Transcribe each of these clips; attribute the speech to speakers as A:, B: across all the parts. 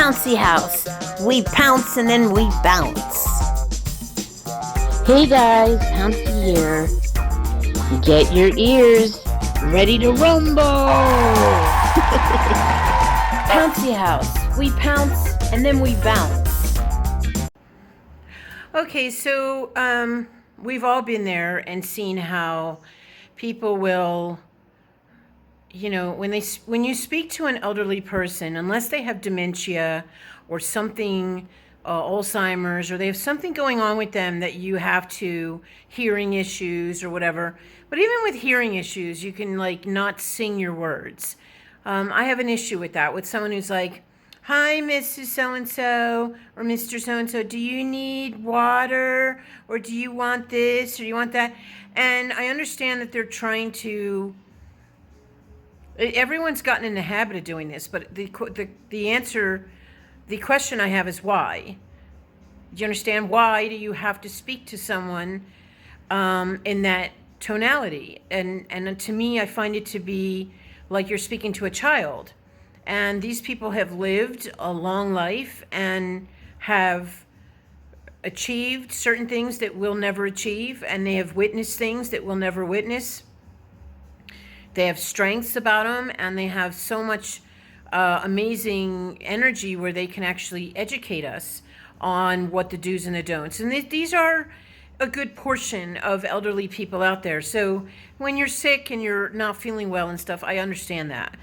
A: Pouncy House. We pounce and then we bounce.
B: Hey guys, Pouncy here. Get your ears ready to rumble.
A: Pouncy House. We pounce and then we bounce. Okay, so we've all been there and seen how people will, when you speak to an elderly person, unless they have dementia or something, Alzheimer's, or they have something going on with them that you have to, hearing issues or whatever. But even with hearing issues, you can not sing your words. I have an issue with that, with someone who's like, "Hi, Mrs. So-and-so or Mr. So-and-so, do you need water, or do you want this, or do you want that?" And I understand that they're trying to, everyone's gotten in the habit of doing this, but the answer, the question I have is why? Do you understand? Why do you have to speak to someone in that tonality? And to me, I find it to be like you're speaking to a child. And these people have lived a long life and have achieved certain things that we'll never achieve, and they have witnessed things that we'll never witness. They have strengths about them, and they have so much amazing energy where they can actually educate us on what the do's and the don'ts. And these are a good portion of elderly people out there. So when you're sick and you're not feeling well and stuff, I understand that.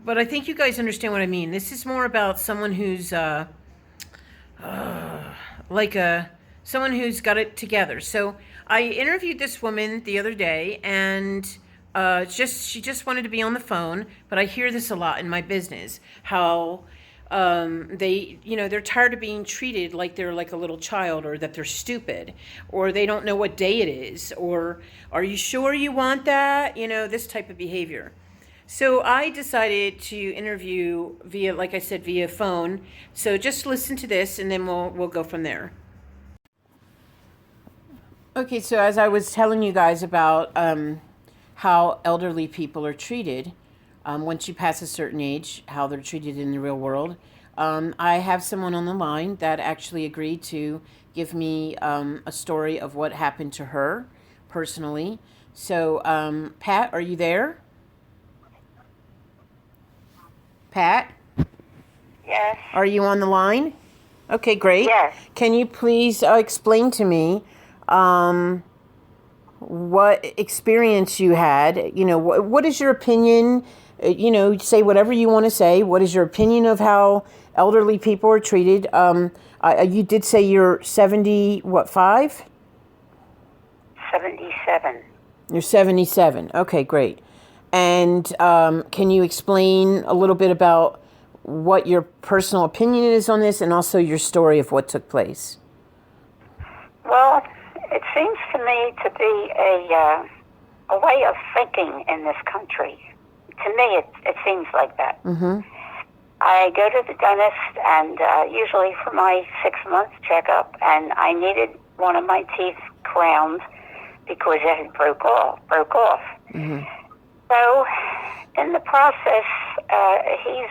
A: But I think you guys understand what I mean. This is more about someone who's someone who's got it together. So I interviewed this woman the other day, and she just wanted to be on the phone. But I hear this a lot in my business, how they're tired of being treated like they're like a little child, or that they're stupid, or they don't know what day it is, or "Are you sure you want that?" This type of behavior. So I decided to interview via, like I said, via phone. So just listen to this, and then we'll go from there. Okay, so as I was telling you guys about how elderly people are treated, once you pass a certain age, how they're treated in the real world, I have someone on the line that actually agreed to give me a story of what happened to her personally. So, Pat, are you there? Pat?
C: Yes.
A: Are you on the line? Okay, great.
C: Yes.
A: Can you please explain to me what experience you had? What is your opinion? Say whatever you want to say. What is your opinion of how elderly people are treated? You did say you're 5?
C: 77.
A: You're 77. Okay, great. And can you explain a little bit about what your personal opinion is on this, and also your story of what took place?
C: Well, it seems to me to be a way of thinking in this country. To me, it seems like that.
A: Mm-hmm.
C: I go to the dentist, and usually for my 6-month checkup, and I needed one of my teeth crowned because it had broke off.
A: Mm-hmm.
C: So, in the process, he's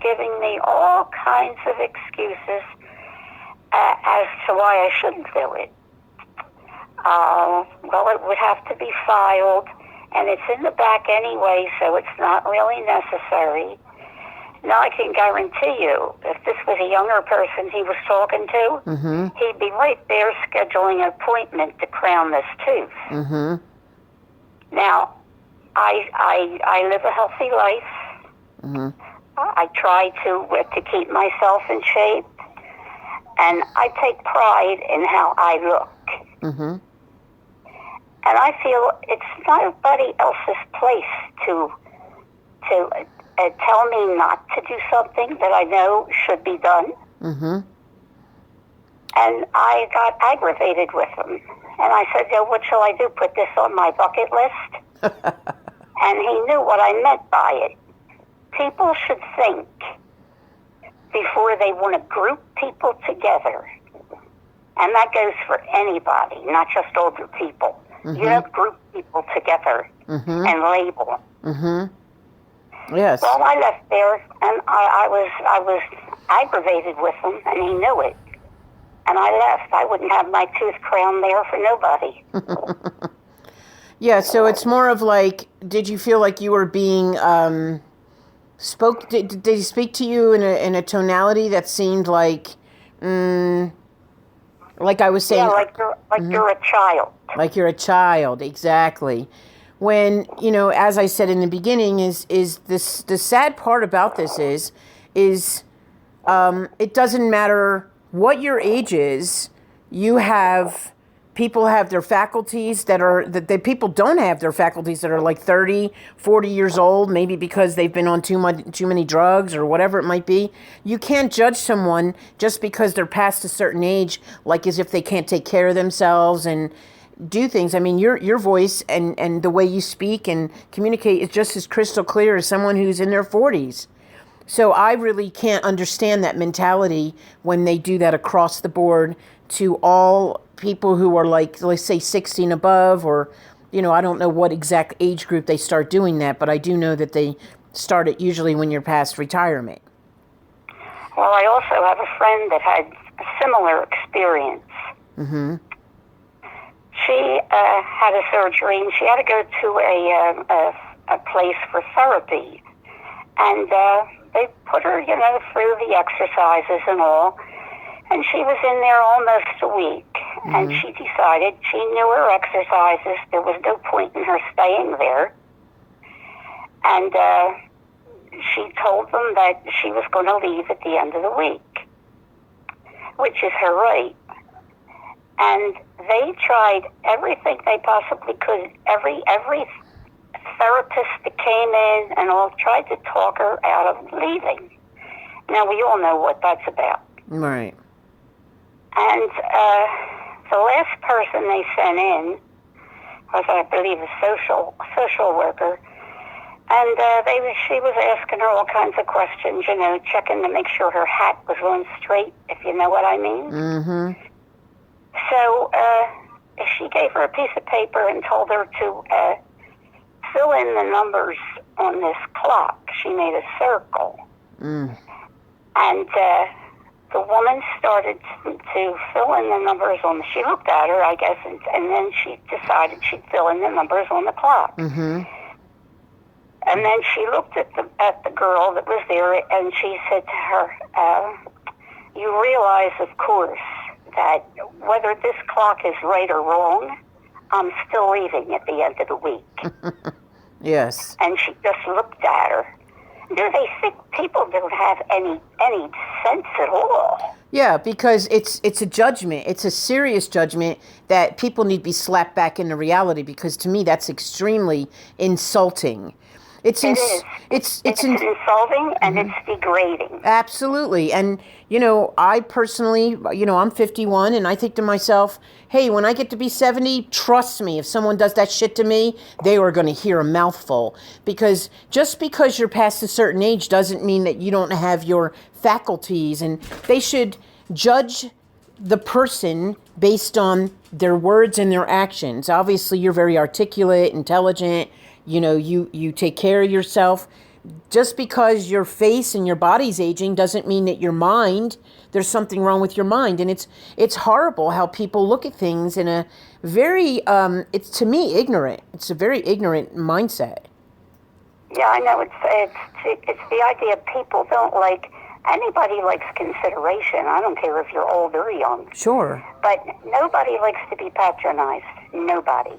C: giving me all kinds of excuses as to why I shouldn't do it. Well, it would have to be filed, and it's in the back anyway, so it's not really necessary. Now, I can guarantee you, if this was a younger person he was talking to,
A: mm-hmm.
C: he'd be right there scheduling an appointment to crown this tooth.
A: Mm-hmm.
C: Now, I live a healthy life.
A: Mm-hmm.
C: I try to keep myself in shape, and I take pride in how I look.
A: Mm-hmm.
C: And I feel it's nobody else's place to tell me not to do something that I know should be done.
A: Mm-hmm.
C: And I got aggravated with him. And I said, what shall I do? Put this on my bucket list? And he knew what I meant by it. People should think before they want to group people together. And that goes for anybody, not just older people.
A: Mm-hmm.
C: You don't group people together
A: mm-hmm.
C: and label.
A: Mm-hmm. Yes.
C: Well, I left there, and I was aggravated with him, and he knew it. And I left. I wouldn't have my tooth crowned there for nobody.
A: Yeah, so it's more of like, did you feel like you were being did he speak to you in a tonality that seemed like I was saying,
C: Yeah, like you're a child.
A: like you're a child, exactly. When, as I said in the beginning, is this, the sad part about this is it doesn't matter what your age is. People have their faculties that people don't have their faculties that are like 30, 40 years old, maybe because they've been on too many drugs or whatever it might be. You can't judge someone just because they're past a certain age, like as if they can't take care of themselves and do things. I mean, your voice and the way you speak and communicate is just as crystal clear as someone who's in their 40s. So I really can't understand that mentality when they do that across the board to all people who are like, let's say 60 and above, or, I don't know what exact age group they start doing that, but I do know that they start it usually when you're past retirement.
C: Well, I also have a friend that had a similar experience.
A: Mm-hmm.
C: She had a surgery, and she had to go to a place for therapy. And they put her, through the exercises and all. And she was in there almost a week. Mm-hmm. And she decided she knew her exercises. There was no point in her staying there. And she told them that she was going to leave at the end of the week, which is her right. And they tried everything they possibly could. Every therapist that came in and all tried to talk her out of leaving. Now, we all know what that's about.
A: Right.
C: And the last person they sent in was, I believe, a social worker. And she was asking her all kinds of questions, checking to make sure her hat was on straight, if you know what I mean.
A: Mm-hmm.
C: So she gave her a piece of paper and told her to fill in the numbers on this clock. She made a circle.
A: Mm.
C: And the woman started to fill in the numbers she looked at her, I guess, and then she decided she'd fill in the numbers on the clock.
A: Mm-hmm.
C: And then she looked at the girl that was there, and she said to her, you realize, of course, that whether this clock is right or wrong, I'm still leaving at the end of the week.
A: Yes.
C: And she just looked at her. Do they think people don't have any sense at all?
A: Yeah, because it's a judgment. It's a serious judgment that people need to be slapped back into reality, because to me that's extremely insulting. It's insulting and it's degrading. Absolutely. And, I personally, I'm 51 and I think to myself, hey, when I get to be 70, trust me, if someone does that shit to me, they are going to hear a mouthful. Because just because you're past a certain age doesn't mean that you don't have your faculties, and they should judge the person based on their words and their actions. Obviously, you're very articulate, intelligent. You take care of yourself. Just because your face and your body's aging doesn't mean that your mind, there's something wrong with your mind. And it's horrible how people look at things in a very, it's to me ignorant. It's a very ignorant mindset.
C: Yeah, I know. It's the idea people don't like, anybody likes consideration. I don't care if you're old or young.
A: Sure.
C: But nobody likes to be patronized. Nobody.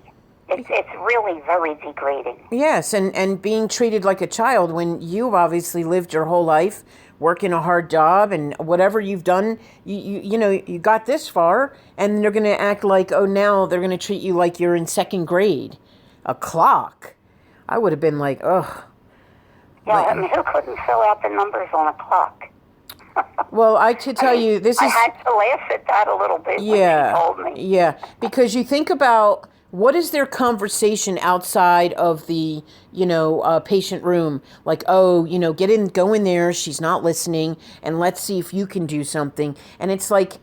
C: It's really very degrading.
A: Yes, and being treated like a child when you've obviously lived your whole life working a hard job, and whatever you've done, you got this far, and they're going to act like, oh, now they're going to treat you like you're in second grade. A clock. I would have been like, ugh.
C: Yeah, I mean, who couldn't fill out the numbers on a clock?
A: Well, I could tell you, this is...
C: I had to laugh at that a little bit when she told me.
A: Yeah, because you think about... What is their conversation outside of the, patient room? Like, oh, go in there. She's not listening. And let's see if you can do something. And it's like,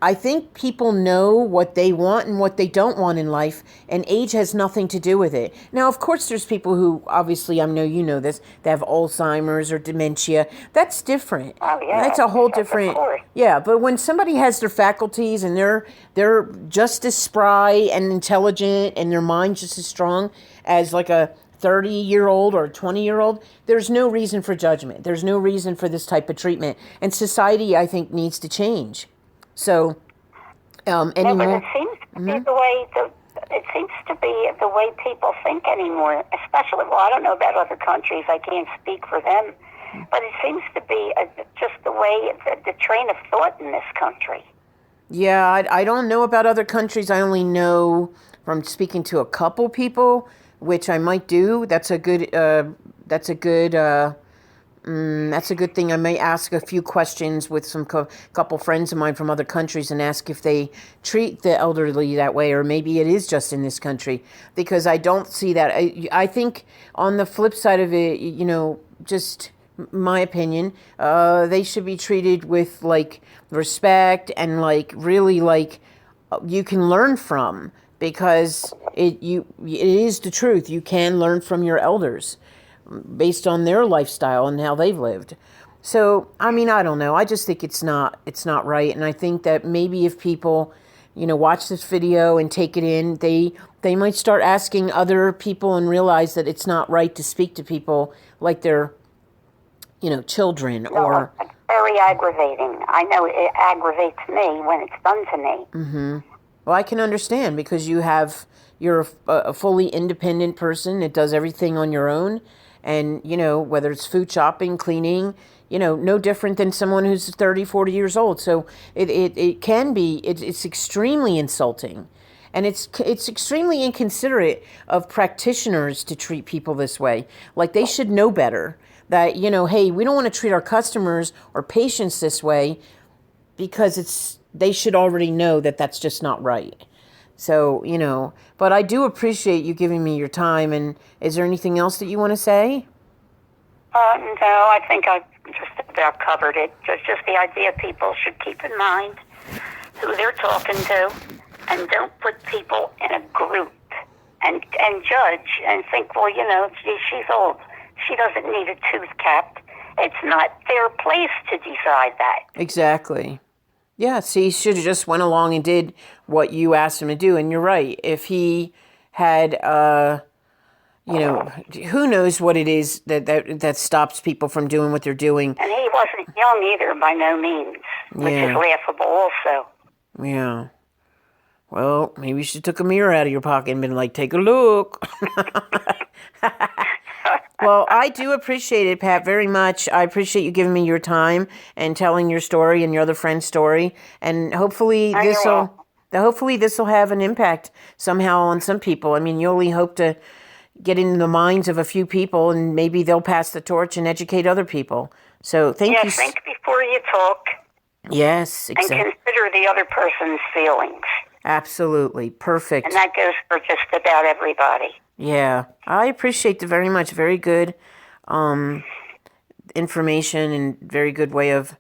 A: I think people know what they want and what they don't want in life, and age has nothing to do with it. Now, of course, there's people who, obviously, I know you know this, they have Alzheimer's or dementia. That's different.
C: Oh, yeah.
A: That's a whole
C: Of
A: different.
C: course.
A: Yeah, but when somebody has their faculties and they're just as spry and intelligent and their mind just as strong as like a 30-year-old or a 20-year-old, there's no reason for judgment. There's no reason for this type of treatment. And society, I think, needs to change. So,
C: No, but
A: anymore.
C: it seems to be it seems to be the way people think anymore. Especially, well, I don't know about other countries. I can't speak for them, but it seems to be just the way the train of thought in this country.
A: Yeah, I don't know about other countries. I only know from speaking to a couple people, which I might do. That's a good. That's a good. That's a good thing. I may ask a few questions with some couple friends of mine from other countries and ask if they treat the elderly that way, or maybe it is just in this country, because I don't see that. I think on the flip side of it, just my opinion, they should be treated with like respect and like really like you can learn from, because it is the truth. You can learn from your elders based on their lifestyle and how they've lived. So, I mean, I don't know. I just think it's not right. And I think that maybe if people, watch this video and take it in, they might start asking other people and realize that it's not right to speak to people like they're, children or.
C: It's very aggravating. I know it aggravates me when it's done to me.
A: Mm-hmm. Well, I can understand, because you're a fully independent person that does everything on your own. And, whether it's food shopping, cleaning, no different than someone who's 30, 40 years old. So it can be, it's extremely insulting. And it's extremely inconsiderate of practitioners to treat people this way. Like, they should know better that, hey, we don't want to treat our customers or patients this way, because they should already know that that's just not right. So, but I do appreciate you giving me your time. And is there anything else that you want to say?
C: No, I think I've just about covered it. Just the idea people should keep in mind who they're talking to, and don't put people in a group and judge and think, well, she's old. She doesn't need a tooth capped. It's not their place to decide that.
A: Exactly. Yeah, see, he should have just went along and did what you asked him to do. And you're right. If he had, who knows what it is that stops people from doing what they're doing.
C: And he wasn't young either, by no means, which is laughable also.
A: Yeah. Well, maybe you should have took a mirror out of your pocket and been like, take a look. Well, I do appreciate it, Pat, very much. I appreciate you giving me your time and telling your story and your other friend's story. And hopefully this will have an impact somehow on some people. I mean, you only hope to get into the minds of a few people, and maybe they'll pass the torch and educate other people. So thank you.
C: Think before you talk.
A: Yes, exactly.
C: And consider the other person's feelings.
A: Absolutely. Perfect.
C: And that goes for just about everybody.
A: Yeah, I appreciate it very much. Very good information and very good way of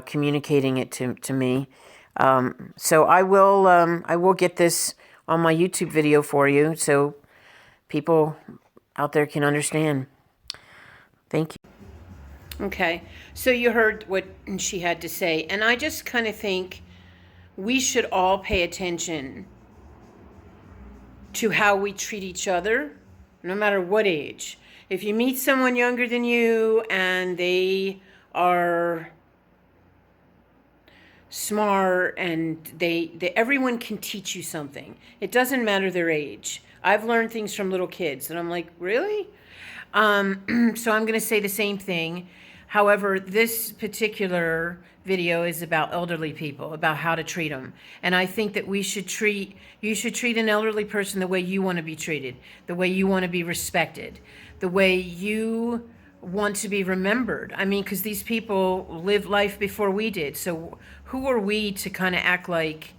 A: communicating it to me. So I will get this on my YouTube video for you, so people out there can understand. Thank you. Okay, so you heard what she had to say, and I just kind of think we should all pay attention to how we treat each other, no matter what age. If you meet someone younger than you and they are smart and everyone can teach you something. It doesn't matter their age. I've learned things from little kids and I'm like, really? So I'm going to say the same thing. However, this particular video is about elderly people, about how to treat them. And I think that you should treat an elderly person the way you want to be treated, the way you want to be respected, the way you want to be remembered. I mean, because these people lived life before we did. So who are we to kind of act like,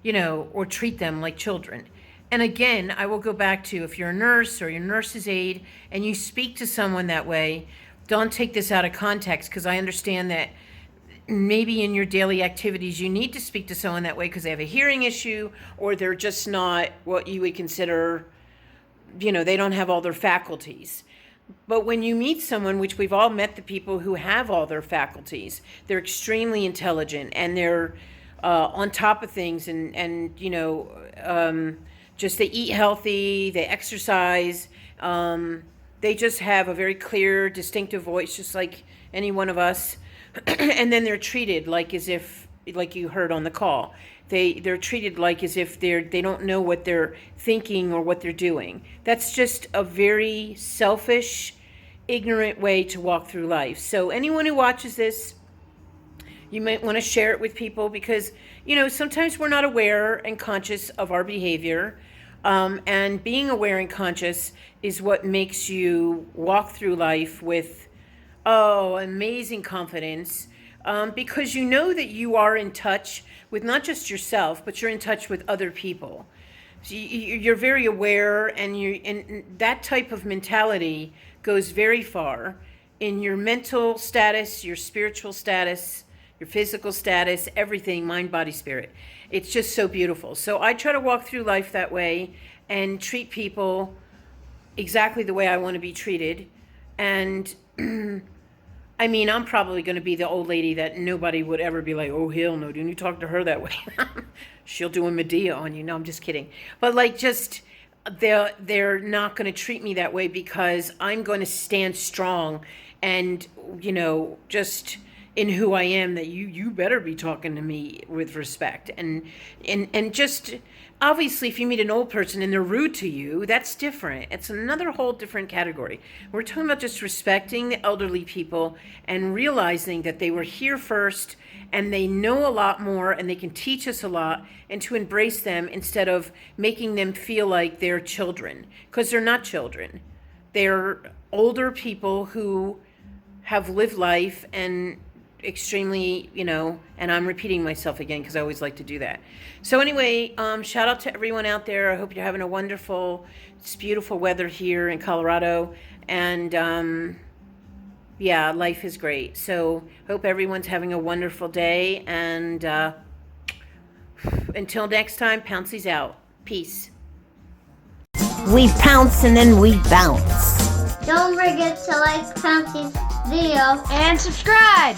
A: or treat them like children? And again, I will go back to, if you're a nurse or your nurse's aide and you speak to someone that way, don't take this out of context, because I understand that maybe in your daily activities you need to speak to someone that way because they have a hearing issue, or they're just not what you would consider, they don't have all their faculties. But when you meet someone, which we've all met the people who have all their faculties, they're extremely intelligent and they're on top of things, and just they eat healthy, they exercise, they just have a very clear, distinctive voice, just like any one of us. And then they're treated like you heard on the call, they're treated like as if they don't know what they're thinking or what they're doing. That's just a very selfish, ignorant way to walk through life. So anyone who watches this, you might want to share it with people, because sometimes we're not aware and conscious of our behavior, and being aware and conscious is what makes you walk through life with amazing confidence, because you know that you are in touch with not just yourself, but you're in touch with other people. So you're very aware, and that type of mentality goes very far in your mental status, your spiritual status, your physical status, everything, mind, body, spirit. It's just so beautiful. So I try to walk through life that way and treat people exactly the way I want to be treated. And I'm probably going to be the old lady that nobody would ever be like, oh, hell no, don't you talk to her that way. She'll do a Medea on you. No, I'm just kidding. But they're not going to treat me that way, because I'm going to stand strong and, just in who I am, that you better be talking to me with respect. And just, obviously, if you meet an old person and they're rude to you, that's different. It's another whole different category. We're talking about just respecting the elderly people and realizing that they were here first and they know a lot more and they can teach us a lot, and to embrace them instead of making them feel like they're children, because they're not children. They're older people who have lived life and extremely, and I'm repeating myself again because I always like to do that. So anyway, shout out to everyone out there. I hope you're having a wonderful, it's beautiful weather here in Colorado, and life is great. So hope everyone's having a wonderful day, and until next time, Pouncey's out. Peace.
D: We pounce and then we bounce.
E: Don't forget to like Pouncey's video
D: And subscribe.